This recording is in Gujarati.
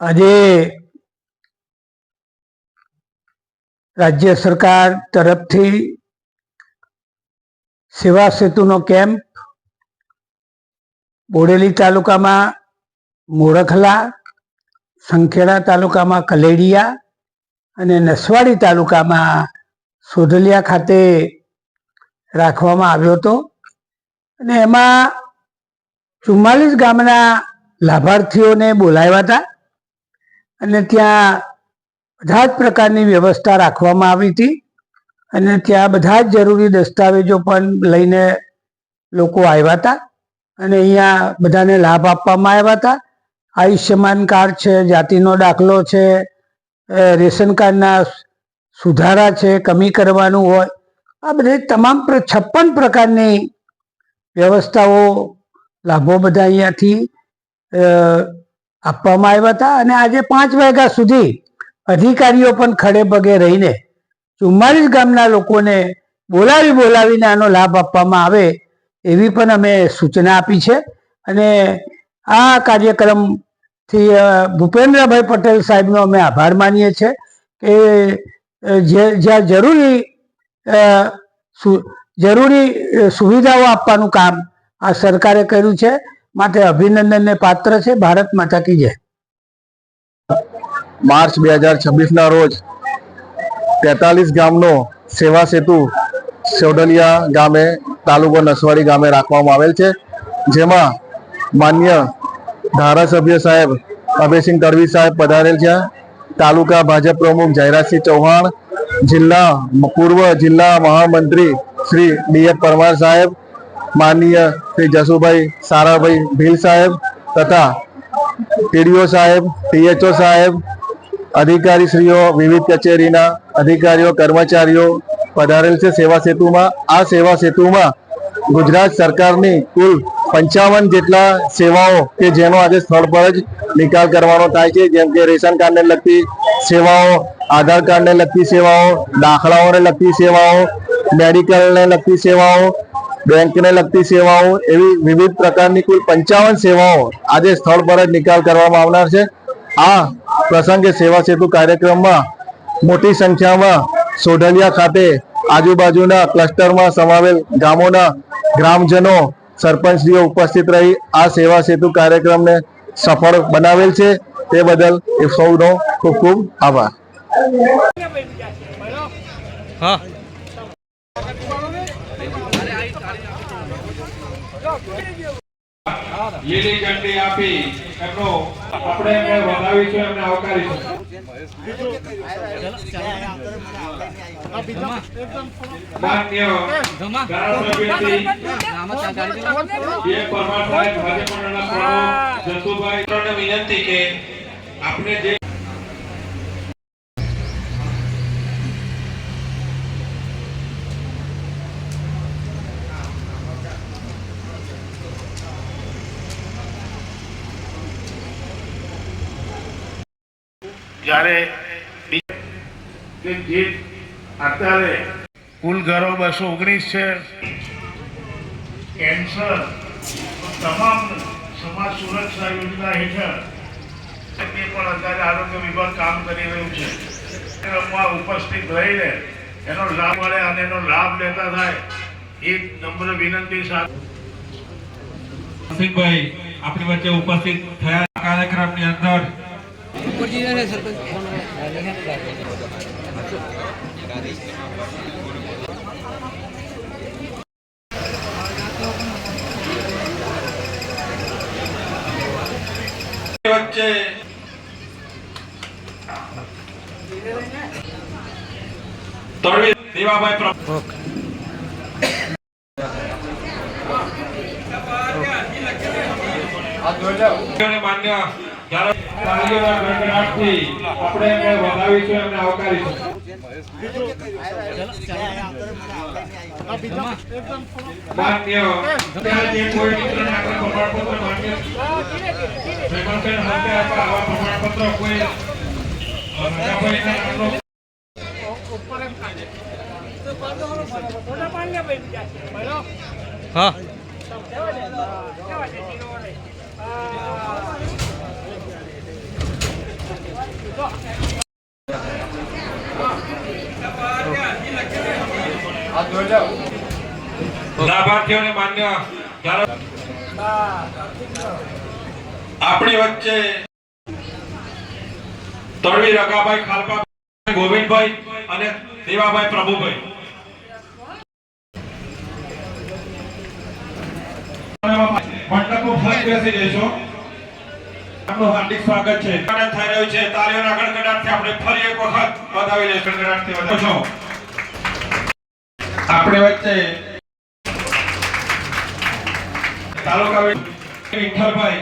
આજે રાજ્ય સરકાર તરફથી સેવા સેતુનો કેમ્પ બોડેલી તાલુકામાં મોરખલા, સંખેડા તાલુકામાં કલેડિયા અને નસવાડી તાલુકામાં સોઢલિયા ખાતે રાખવામાં આવ્યો હતો અને એમાં 44 ગામના લાભાર્થીઓને બોલાવ્યા હતા અને ત્યાં બધા જ પ્રકારની વ્યવસ્થા રાખવામાં આવી હતી અને ત્યાં બધા જ જરૂરી દસ્તાવેજો પણ લઈને લોકો આવ્યા હતા અને અહીંયા બધાને લાભ આપવામાં આવ્યા હતા। આયુષ્યમાન કાર્ડ છે, જાતિનો દાખલો છે, રેશન કાર્ડના સુધારા છે, કમી કરવાનું હોય, આ બધી તમામ 56 પ્રકારની વ્યવસ્થાઓ લાભો બધા અહીંયાથી આપવામાં આવ્યા હતા અને આજે 5 વાગ્યા સુધી અધિકારીઓ પણ ખડે પગે રહીને 44 ગામના લોકોને બોલાવીને આનો લાભ આપવામાં આવે એવી પણ અમે સૂચના આપી છે અને આ કાર્યક્રમથી ભૂપેન્દ્રભાઈ પટેલ સાહેબનો અમે આભાર માનીએ છીએ કે જ્યાં જરૂરી સુવિધાઓ આપવાનું કામ આ સરકારે કર્યું છે, માટે અભિનંદનને પાત્ર છે। ભારત માતા કી જય। માર્ચ 2026 રોજ 43 ગામનો સેવા સેતુ સોઢલિયા ગામે, તાલુકો નસવાડી ગામે રાખવામાં આવેલ છે, જેમાં માન્ય ધારાસભ્ય સાહેબ અભયસિંહ તડવી સાહેબ પધારેલ છે, તાલુકા ભાજપ પ્રમુખ જયરાજસિંહ ચૌહાણ, પૂર્વ જિલ્લા મહામંત્રી શ્રી ડી.એફ. પરમાર સાહેબ, માનનીય શ્રી જસુભાઈ સારાભાઈ ભીલ સાહેબ તથા ટીડીઓ સાહેબ, ટીએચઓ સાહેબ, અધિકારીશ્રીઓ, વિવિધ કચેરીના અધિકારીઓ, કર્મચારીઓ પધારેલ છે સેવા સેતુમાં। આ સેવા સેતુમાં ગુજરાત સરકારની કુલ 55 જેટલા સેવાઓ કે જેનો આજે સ્થળ પર જ નિકાલ કરવાનો થાય છે, જેમ કે રેશન કાર્ડને લગતી સેવાઓ, આધાર કાર્ડને લગતી સેવાઓ, દાખલાઓને લગતી સેવાઓ, મેડિકલને લગતી સેવાઓ, બેંકને લગતી સેવાઓ, એવી વિવિધ પ્રકારની કુલ 55 સેવાઓ આજે સ્થળ પર જ નિકાલ કરવામાં આવનાર છે। આ પ્રસંગે સેવા સેતુ કાર્યક્રમમાં મોટી સંખ્યામાં સોઢલિયા ખાતે આજુબાજુના ક્લસ્ટરમાં સમાવેલ ગામોના ગ્રામજનો, સરપંચશ્રીઓ ઉપસ્થિત રહી આ સેવા સેતુ કાર્યક્રમને સફળ બનાવેલ છે, તે બદલ એ સૌનો ખૂબ ખૂબ આભાર। લીલી ઝંડી આપી એમનો આપણે એમને વધાવીશું, એમને આવકારીશું। માન્ય ધારાસભ્ય શ્રી ડી.એફ. પરમાર સાહેબ, ભાજપ મંડળના પ્રમુખ જસુભાઈને વિનંતી કે આપણે જે જ્યારે અત્યારે કુલ ઘરો 219 છે, કેન્સર તમામ સમાજ સુરક્ષા યોજના હેઠળ પણ અત્યારે આરોગ્ય વિભાગ કામ કરી રહ્યું છે। ઉપસ્થિત રહીને એનો લાભ મળે અને એનો લાભ લેતા થાય એ નમ્ર વિનંતી સાથે સિંહભાઈ આપણી વચ્ચે ઉપસ્થિત થયા। કાર્યક્રમની અંદર વચ્ચે તળવી દેવાભાઈ પ્રમુખ માન્ય આપણે એમને વધાવીશું, એમને આવકારીશું। માન્ય જે કોઈ મિત્રને આપણે પ્રમાણપત્ર માન્ય આવા પ્રમાણપત્ર કોઈ હા લાભાર્થીઓને માન્ય આપણી વચ્ચે તળવી રકાભાઈ ખાલપા ગોવિંદભાઈ અને દેવાભાઈ પ્રભુભાઈ મંડપમાં ફરી બેસી જશો. આપનું હાર્દિક સ્વાગત છે. થઈ રહ્યું છે તાળીઓના ગડગડાટથી આપણે ફરી એક વખત વધાવી લઈશું. ગડગડાટથી વધાવો. આપણે વચ્ચે તાલુકા વિઠ્ઠલભાઈ